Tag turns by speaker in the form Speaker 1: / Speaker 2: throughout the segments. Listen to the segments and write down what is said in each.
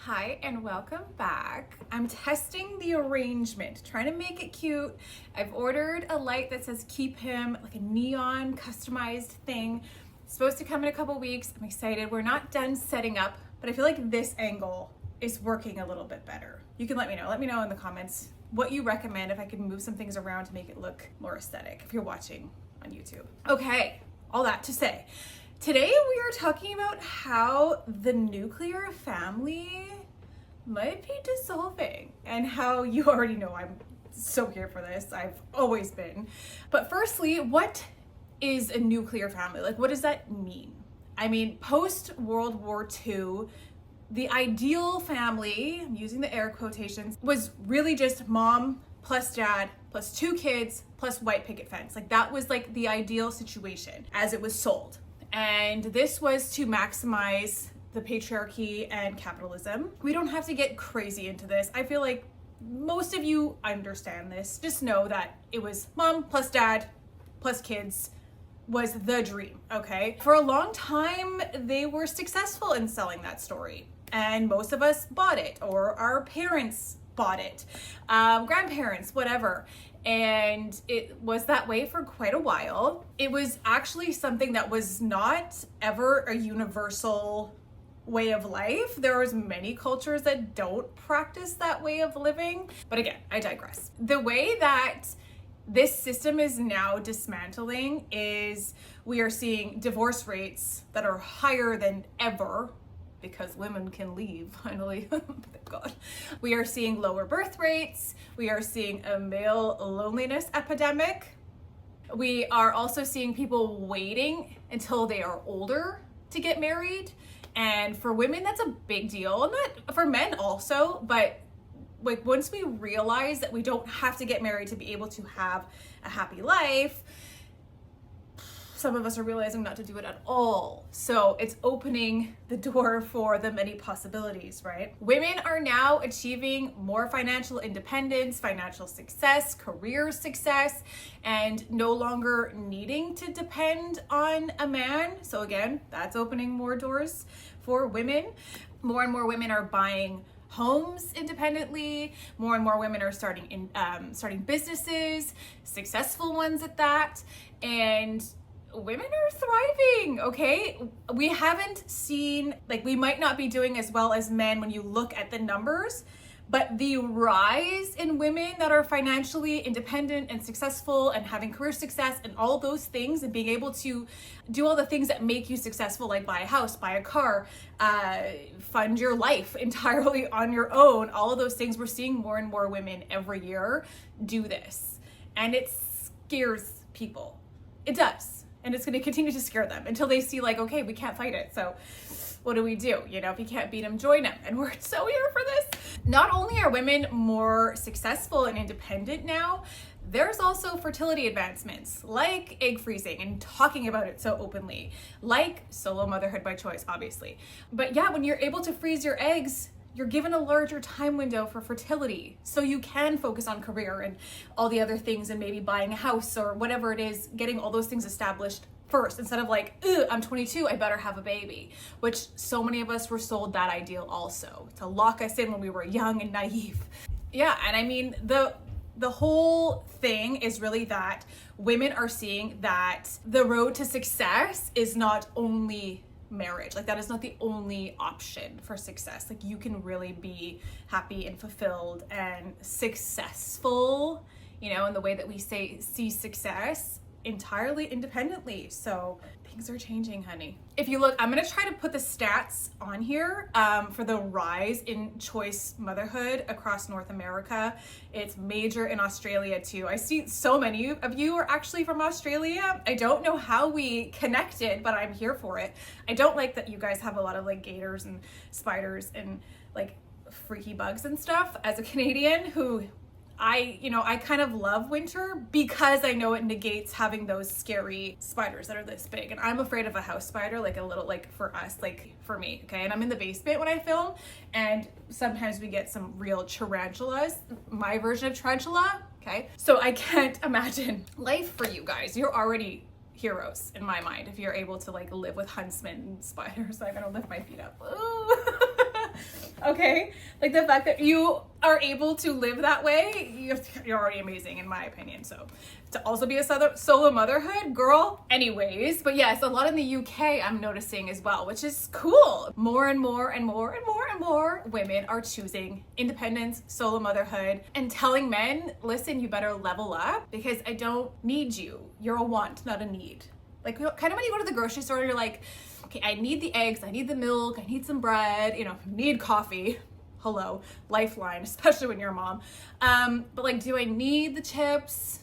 Speaker 1: Hi and welcome back. I'm testing the arrangement, trying to make it cute. I've ordered a light that says keep him, like a neon customized thing. It's supposed to come in a couple weeks. I'm excited. We're not done setting up, but I feel like this angle is working a little bit better. You can let me know. Let me know in the comments what you recommend, if I can move some things around to make it look more aesthetic if you're watching on YouTube. Okay, all that to say, today we are talking about how the nuclear family might be dissolving and how you already know I'm so here for this. I've always been. But firstly, what is a nuclear family? Like, what does that mean? I mean, post World War II, the ideal family, I'm using the air quotations, was really just mom plus dad plus 2 kids plus white picket fence. Like, that was like the ideal situation as it was sold. And this was to maximize the patriarchy and capitalism. We don't have to get crazy into this. I feel like most of you understand this. Just know that it was mom plus dad plus kids was the dream, okay? For a long time, they were successful in selling that story. And most of us bought it, or our parents bought it, grandparents, whatever. And it was that way for quite a while. It was actually something that was not ever a universal way of life. There was many cultures that don't practice that way of living. But again, I digress. The way that this system is now dismantling is we are seeing divorce rates that are higher than ever because women can leave, finally. Thank God. We are seeing lower birth rates. We are seeing a male loneliness epidemic. We are also seeing people waiting until they are older to get married. And for women, that's a big deal. Not for men also, but like once we realize that we don't have to get married to be able to have a happy life, some of us are realizing not to do it at all. So it's opening the door for the many possibilities, right? Women are now achieving more financial independence, financial success, career success, and no longer needing to depend on a man. So again, that's opening more doors for women. More and more women are buying homes independently. More and more women are starting businesses, successful ones at that, and women are thriving, okay? We haven't seen, like, we might not be doing as well as men when you look at the numbers, but the rise in women that are financially independent and successful and having career success and all those things and being able to do all the things that make you successful, like buy a house, buy a car, fund your life entirely on your own, all of those things, we're seeing more and more women every year do this. And it scares people. It does. And it's going to continue to scare them until they see, like, okay, we can't fight it. So what do we do? You know, if you can't beat them, join them. And we're so here for this. Not only are women more successful and independent now, there's also fertility advancements like egg freezing and talking about it so openly, like solo motherhood by choice, obviously. But yeah, when you're able to freeze your eggs, you're given a larger time window for fertility. So you can focus on career and all the other things and maybe buying a house or whatever it is, getting all those things established first instead of like, I'm 22, I better have a baby, which so many of us were sold that ideal also, to lock us in when we were young and naive. Yeah, and I mean, the whole thing is really that women are seeing that the road to success is not only marriage. Like, that is not the only option for success. Like, you can really be happy and fulfilled and successful, you know, in the way that we see success entirely independently. So things are changing, honey. If you look, I'm gonna try to put the stats on here for the rise in choice motherhood across North America. It's major in Australia too. I see so many of you are actually from Australia. I don't know how we connected, but I'm here for it. I don't like that you guys have a lot of like gators and spiders and like freaky bugs and stuff. As a Canadian who I kind of love winter because I know it negates having those scary spiders that are this big. And I'm afraid of a house spider, like a little, like for us, like for me, okay? And I'm in the basement when I film, and sometimes we get some real tarantulas, my version of tarantula, okay? So I can't imagine life for you guys. You're already heroes in my mind if you're able to like live with huntsmen and spiders. So I'm gonna lift my feet up. Okay, like the fact that you are able to live that way, you're already amazing in my opinion. So to also be a solo motherhood, girl. Anyways, but yes, a lot in the UK I'm noticing as well, which is cool. More and more and more and more and more women are choosing independence, solo motherhood, and telling men, listen, you better level up because I don't need you. You're a want, not a need. Like kind of when you go to the grocery store, you're like, okay, I need the eggs, I need the milk, I need some bread, you know, need coffee. Hello, lifeline, especially when you're a mom. But like, do I need the chips?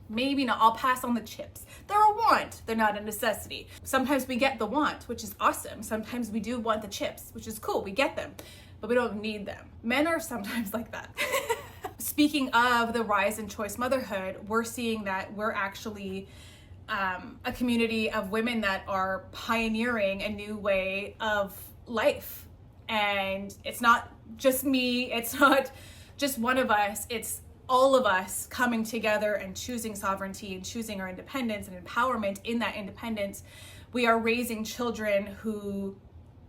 Speaker 1: Maybe not. I'll pass on the chips. They're a want. They're not a necessity. Sometimes we get the want, which is awesome. Sometimes we do want the chips, which is cool. We get them, but we don't need them. Men are sometimes like that. Speaking of the rise in choice motherhood, we're seeing that we're actually a community of women that are pioneering a new way of life. And it's not just me, it's not just one of us, it's all of us coming together and choosing sovereignty and choosing our independence and empowerment. In that independence, we are raising children who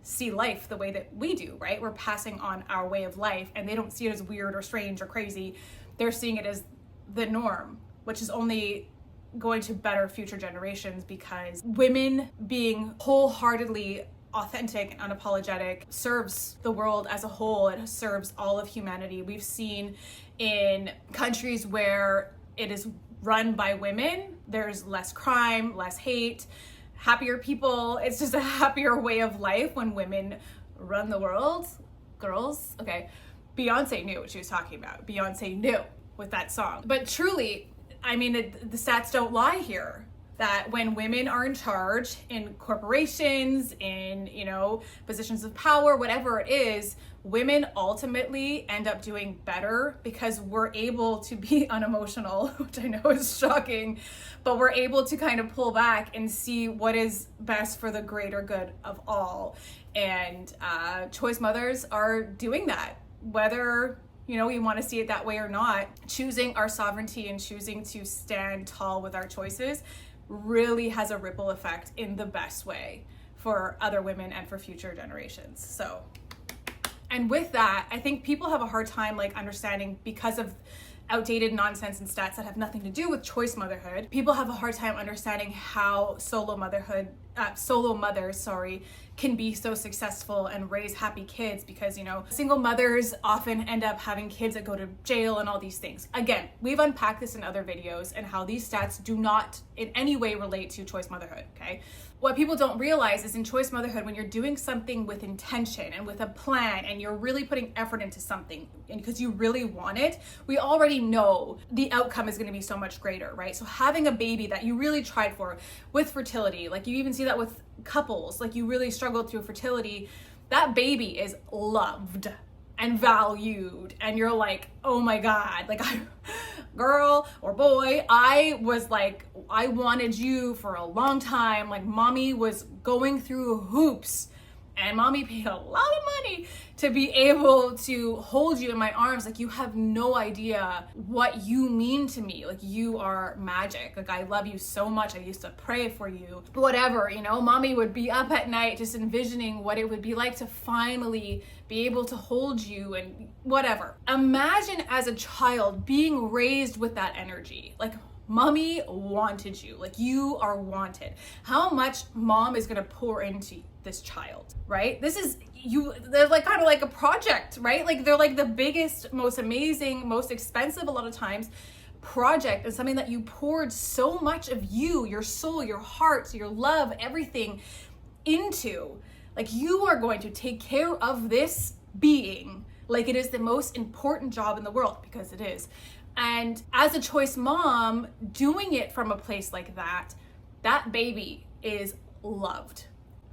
Speaker 1: see life the way that we do, right? We're passing on our way of life, and they don't see it as weird or strange or crazy. They're seeing it as the norm, which is only going to better future generations, because women being wholeheartedly authentic and unapologetic serves the world as a whole. It serves all of humanity. We've seen in countries where it is run by women, there's less crime, less hate, happier people. It's just a happier way of life when women run the world. Girls, okay. Beyonce knew what she was talking about. Beyonce knew with that song. But truly, I mean, the stats don't lie here. That when women are in charge in corporations, in, you know, positions of power, whatever it is, women ultimately end up doing better because we're able to be unemotional, which I know is shocking, but we're able to kind of pull back and see what is best for the greater good of all. And choice mothers are doing that, whether, you know, we want to see it that way or not. Choosing our sovereignty and choosing to stand tall with our choices really has a ripple effect in the best way for other women and for future generations. So, and with that, I think people have a hard time like understanding, because of outdated nonsense and stats that have nothing to do with choice motherhood. People have a hard time understanding how solo mothers, can be so successful and raise happy kids, because, you know, single mothers often end up having kids that go to jail and all these things. Again, we've unpacked this in other videos and how these stats do not in any way relate to choice motherhood, okay? What people don't realize is in choice motherhood, when you're doing something with intention and with a plan and you're really putting effort into something and because you really want it, we already know the outcome is going to be so much greater, right? So having a baby that you really tried for with fertility, like you even see that with couples, like you really struggled through fertility, that baby is loved and valued, and you're like, oh my God, like girl or boy, I was like, I wanted you for a long time. Like mommy was going through hoops and mommy paid a lot of money to be able to hold you in my arms. Like you have no idea what you mean to me. Like you are magic. Like I love you so much. I used to pray for you. Whatever, you know, mommy would be up at night just envisioning what it would be like to finally be able to hold you and whatever. Imagine as a child being raised with that energy. Like mommy wanted you, like you are wanted. How much mom is gonna pour into this child, right? This is you, they're like kind of like a project, right? Like they're like the biggest, most amazing, most expensive a lot of times project, and something that you poured so much of you, your soul, your heart, your love, everything into. Like you are going to take care of this being like it is the most important job in the world, because it is. And as a choice mom, doing it from a place like that, that baby is loved,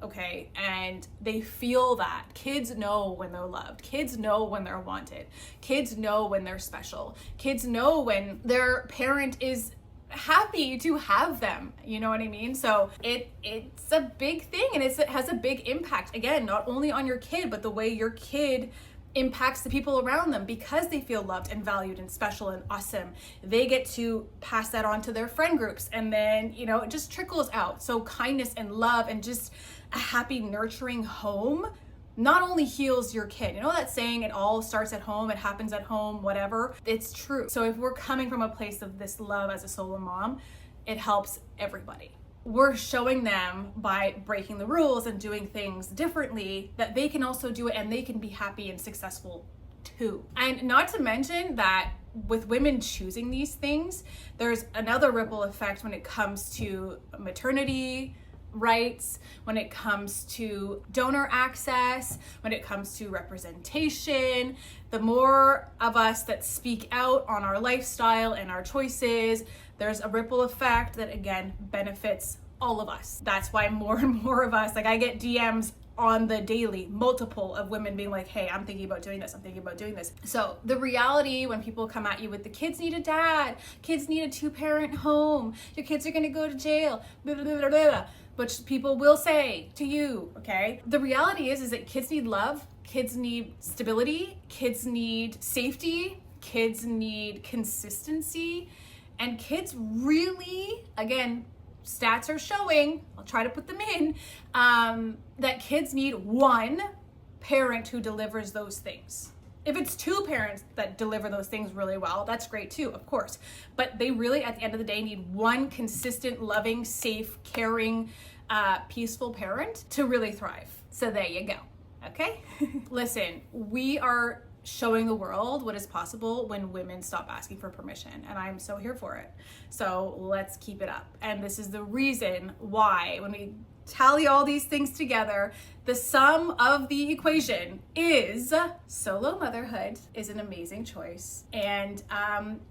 Speaker 1: okay? And they feel that. Kids know when they're loved. Kids know when they're wanted. Kids know when they're special. Kids know when their parent is happy to have them, you know what I mean? So it's a big thing, and it has a big impact, again, not only on your kid, but the way your kid impacts the people around them, because they feel loved and valued and special and awesome. They get to pass that on to their friend groups, and then, you know, it just trickles out. So kindness and love and just a happy, nurturing home not only heals your kid. You know that saying, it all starts at home, it happens at home, whatever? It's true. So if we're coming from a place of this love as a solo mom, it helps everybody. We're showing them by breaking the rules and doing things differently that they can also do it and they can be happy and successful too. And not to mention that with women choosing these things, there's another ripple effect when it comes to maternity rights, when it comes to donor access, when it comes to representation. The more of us that speak out on our lifestyle and our choices, there's a ripple effect that again benefits all of us. That's why more and more of us, like I get DMs on the daily, multiple of women being like, hey, I'm thinking about doing this, I'm thinking about doing this. So the reality when people come at you with the kids need a dad, kids need a 2-parent home, your kids are gonna go to jail, blah, blah, blah, blah, blah, which people will say to you, okay? The reality is that kids need love, kids need stability, kids need safety, kids need consistency, and kids really, again, stats are showing, I'll try to put them in, that kids need one parent who delivers those things. If it's 2 parents that deliver those things really well, that's great too, of course. But they really, at the end of the day, need one consistent, loving, safe, caring, peaceful parent to really thrive. So there you go, okay? Listen, we are showing the world what is possible when women stop asking for permission, and I'm so here for it. So let's keep it up. And this is the reason why when we tally all these things together, the sum of the equation is solo motherhood is an amazing choice. And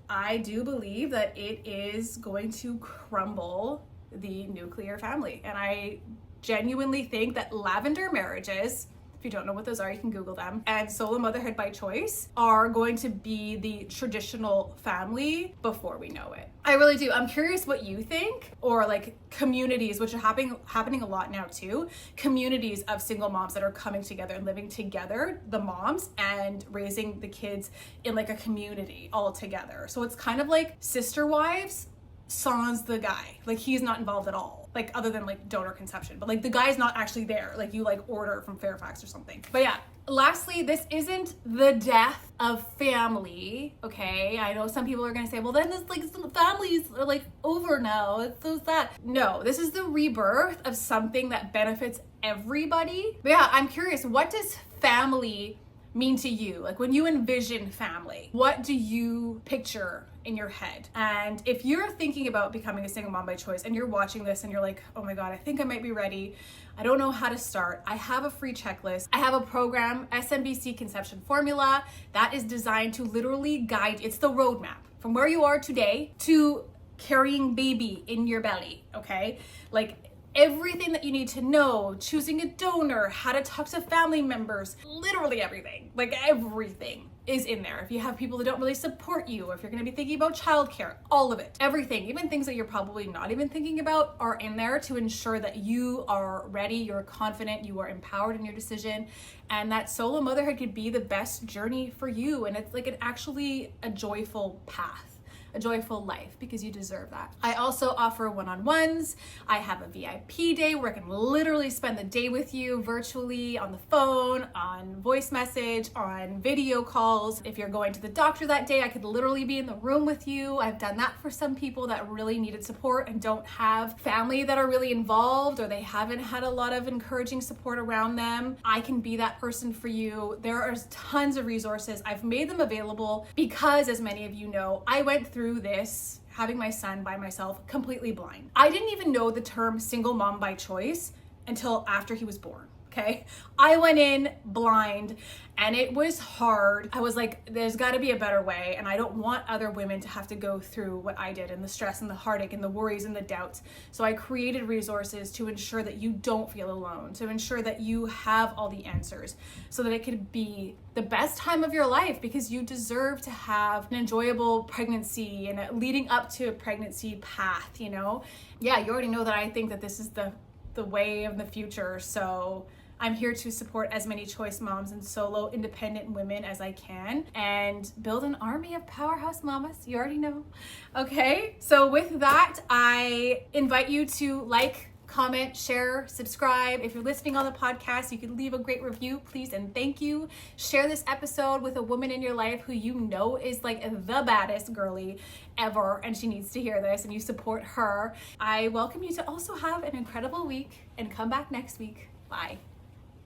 Speaker 1: I do believe that it is going to crumble the nuclear family. And I genuinely think that lavender marriages, if you don't know what those are, you can Google them, and solo motherhood by choice are going to be the traditional family before we know it. I really do. I'm curious what you think, or like communities, which are happening a lot now too, communities of single moms that are coming together and living together, the moms, and raising the kids in like a community all together. So it's kind of like Sister Wives sans the guy. Like he's not involved at all, like other than like donor conception, but like the guy's not actually there. Like you like order from Fairfax or something. But yeah, lastly, this isn't the death of family, okay? I know some people are gonna say, well then this like some families are like over now, it's so sad. No, this is the rebirth of something that benefits everybody. But yeah, I'm curious, what does family mean to you? Like when you envision family, what do you picture in your head? And if you're thinking about becoming a single mom by choice and you're watching this and you're like, oh my God, I think I might be ready, I don't know how to start, I have a free checklist. I have a program, SMBC Conception Formula, that is designed to literally guide, it's the roadmap from where you are today to carrying baby in your belly, okay? Like everything that you need to know, choosing a donor, how to talk to family members, literally everything, like everything is in there. If you have people that don't really support you, or if you're gonna be thinking about childcare, all of it, everything, even things that you're probably not even thinking about are in there to ensure that you are ready, you're confident, you are empowered in your decision, and that solo motherhood could be the best journey for you. And it's like actually a joyful path, a joyful life, because you deserve that. I also offer one-on-ones. I have a VIP day where I can literally spend the day with you virtually, on the phone, on voice message, on video calls. If you're going to the doctor that day, I could literally be in the room with you. I've done that for some people that really needed support and don't have family that are really involved, or they haven't had a lot of encouraging support around them. I can be that person for you. There are tons of resources. I've made them available because, as many of you know, I went through this, having my son by myself, completely blind. I didn't even know the term single mom by choice until after he was born, okay? I went in blind and it was hard. I was like, there's gotta be a better way, and I don't want other women to have to go through what I did, and the stress and the heartache and the worries and the doubts. So I created resources to ensure that you don't feel alone, to ensure that you have all the answers, so that it could be the best time of your life, because you deserve to have an enjoyable pregnancy and a leading up to a pregnancy path, you know? Yeah, you already know that I think that this is the way of the future. So I'm here to support as many choice moms and solo independent women as I can and build an army of powerhouse mamas. You already know. Okay, so with that, I invite you to like, comment, share, subscribe. If you're listening on the podcast, you could leave a great review, please and thank you. Share this episode with a woman in your life who you know is like the baddest girly ever, and she needs to hear this, and you support her. I welcome you to also have an incredible week and come back next week. Bye.